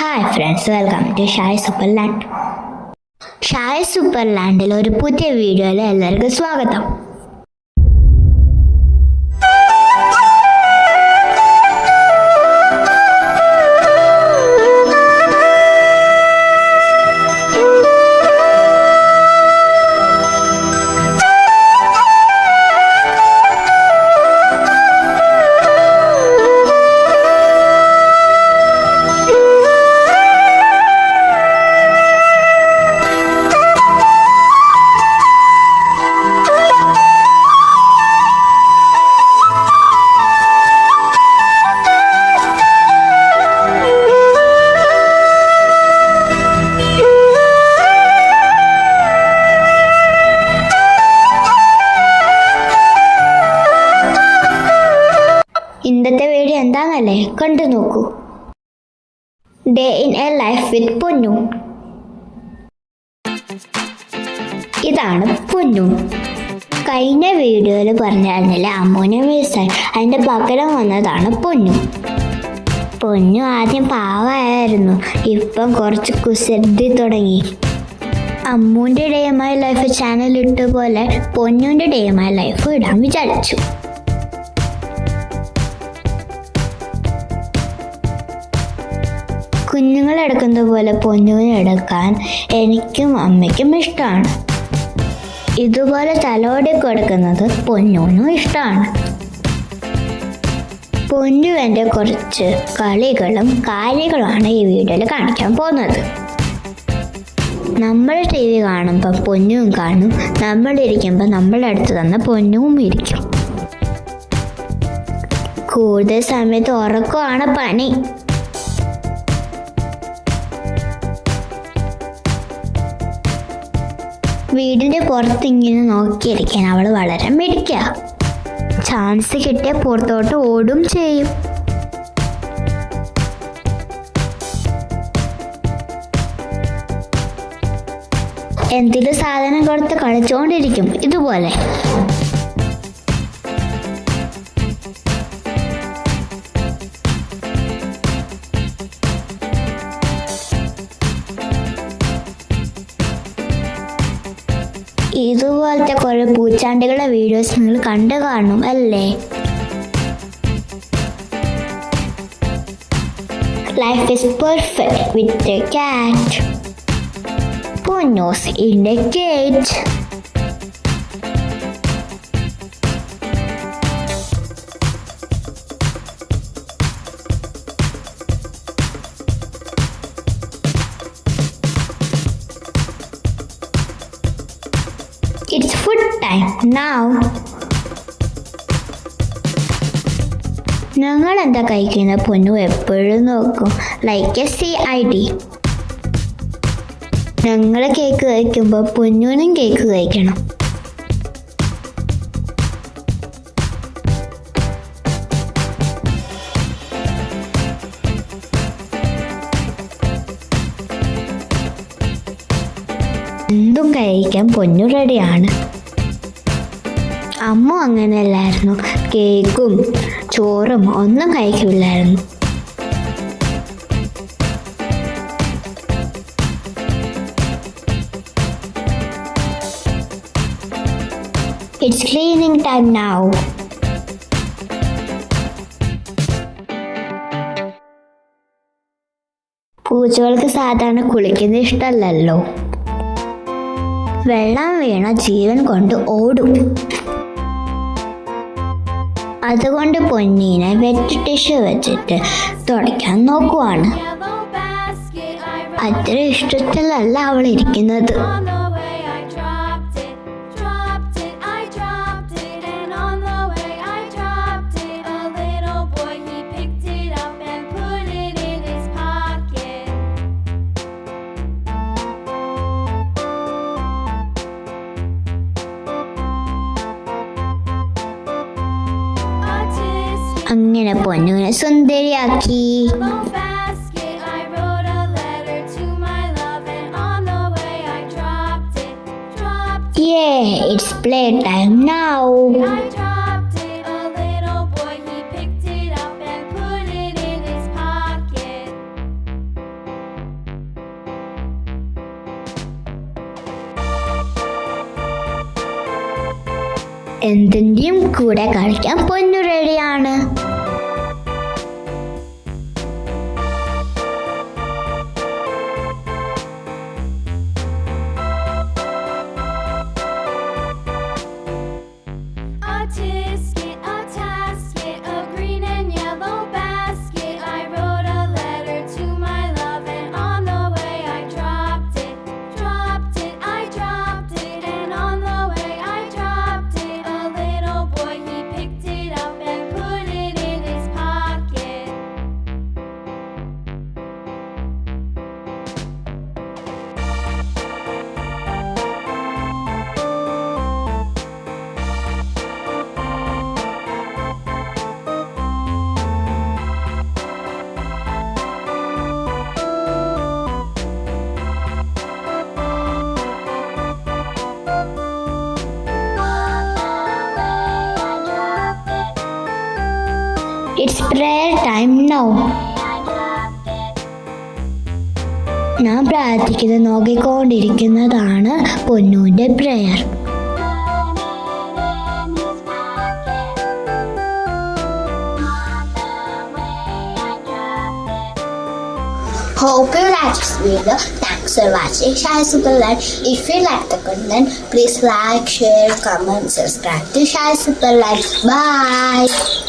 Hi friends, welcome to Shai super land. Shai super ലാൻഡിൽ ഒരു പുതിയ വീഡിയോയിൽ എല്ലാവർക്കും സ്വാഗതം. ഇന്നത്തെ വീഡിയോ എന്താണെന്നല്ലേ, കണ്ടു നോക്കൂ. Day in A life with പൊന്നു. ഇതാണ് പൊന്നു. കഴിഞ്ഞ വീഡിയോയിൽ പറഞ്ഞായിരുന്നില്ലേ അമ്മൂനെ മിസ്സായി, അതിൻ്റെ പകരം വന്നതാണ് പൊന്നു. പൊന്നു ആദ്യം പാവമായിരുന്നു, ഇപ്പം കുറച്ച് കുസൃതി തുടങ്ങി. അമ്മൂൻ്റെ ഡേ മൈ ലൈഫ് ചാനൽ ഇട്ട പോലെ പൊന്നുൻ്റെ ഡേ മൈ ലൈഫ് ഇടാൻ വിചാരിച്ചു. കുഞ്ഞുങ്ങളെടുക്കുന്നത് പോലെ പൊന്നുവിനെ എടുക്കാൻ എനിക്കും അമ്മയ്ക്കും ഇഷ്ടമാണ്. ഇതുപോലെ തലോടി കൊടുക്കുന്നത് പൊന്നുവിനും ഇഷ്ടമാണ്. പൊന്നുവിൻ്റെ കുറച്ച് കളികളും കാര്യങ്ങളുമാണ് ഈ വീഡിയോയിൽ കാണിക്കാൻ പോകുന്നത്. നമ്മൾ ടി വി കാണുമ്പോൾ പൊന്നുവും കാണും, നമ്മളിരിക്കുമ്പോൾ നമ്മളുടെ അടുത്ത് തന്നെ പൊന്നുവും ഇരിക്കും. കൂടുതൽ സമയത്ത് ഉറക്കമാണ് പണി. വീടിൻ്റെ പുറത്ത് ഇങ്ങനെ നോക്കിയിരിക്കാൻ അവൾ വളരെ മിടുക്കുക. ചാൻസ് കിട്ടിയ പുറത്തോട്ട് ഓടും ചെയ്യും. എന്തെങ്കിലും സാധനം കൊടുത്ത് കളിച്ചുകൊണ്ടിരിക്കും ഇതുപോലെ. ഇതുപോലത്തെ കുറെ പൂച്ചാണ്ടികളുടെ വീഡിയോസ് നിങ്ങൾ കണ്ടു കാണും അല്ലേ? Life is perfect with a cat. Ponnoos in a cage. It's food time now. ഞങ്ങൾ എന്താ കഴിക്കുന്ന പൊന്നു എപ്പോഴും നോക്കും. Like CID. ഞങ്ങൾ കേക്ക് കഴിക്കുമ്പോൾ പൊന്നുവിനും കേക്ക് കഴിക്കണം. എന്തും കഴിക്കാൻ പൊന്നു റെഡിയാണ്. അമ്മ അങ്ങനെയല്ലായിരുന്നു, കേക്കും ചോറും ഒന്നും കഴിക്കില്ലായിരുന്നു. It's cleaning time now. പൂച്ചകൾക്ക് സാധാരണ കുളിക്കുന്നത് ഇഷ്ടമല്ലല്ലോ. വെള്ളം വീണ ജീവൻ കൊണ്ട് ഓടും. അതുകൊണ്ട് പൊന്നീനെ വെറ്റ് ടിഷ്യൂ വെച്ചിട്ട് തുടയ്ക്കാൻ നോക്കുവാണ്. അത്ര ഇഷ്ടത്തിലല്ല അവൾ ഇരിക്കുന്നത്. അങ്ങനെ പൊന്നുവിനെ സുന്ദരിയാക്കി. Yeah, it's playtime now. എന്തിൻ്റെയും കൂടെ കളിക്കാൻ പൊന്നു റെഡിയാണ്. It's prayer time now. ഞാൻ പ്രാർത്ഥിക്കുന്നത് നോക്കിക്കൊണ്ടിരിക്കുന്നതാണ് പൊന്നുവിൻ്റെ prayer. Hope you like this video. Thanks for watching Shy Super Life. If you like the content, please like, share, comment, subscribe to Shy Super Life. Bye.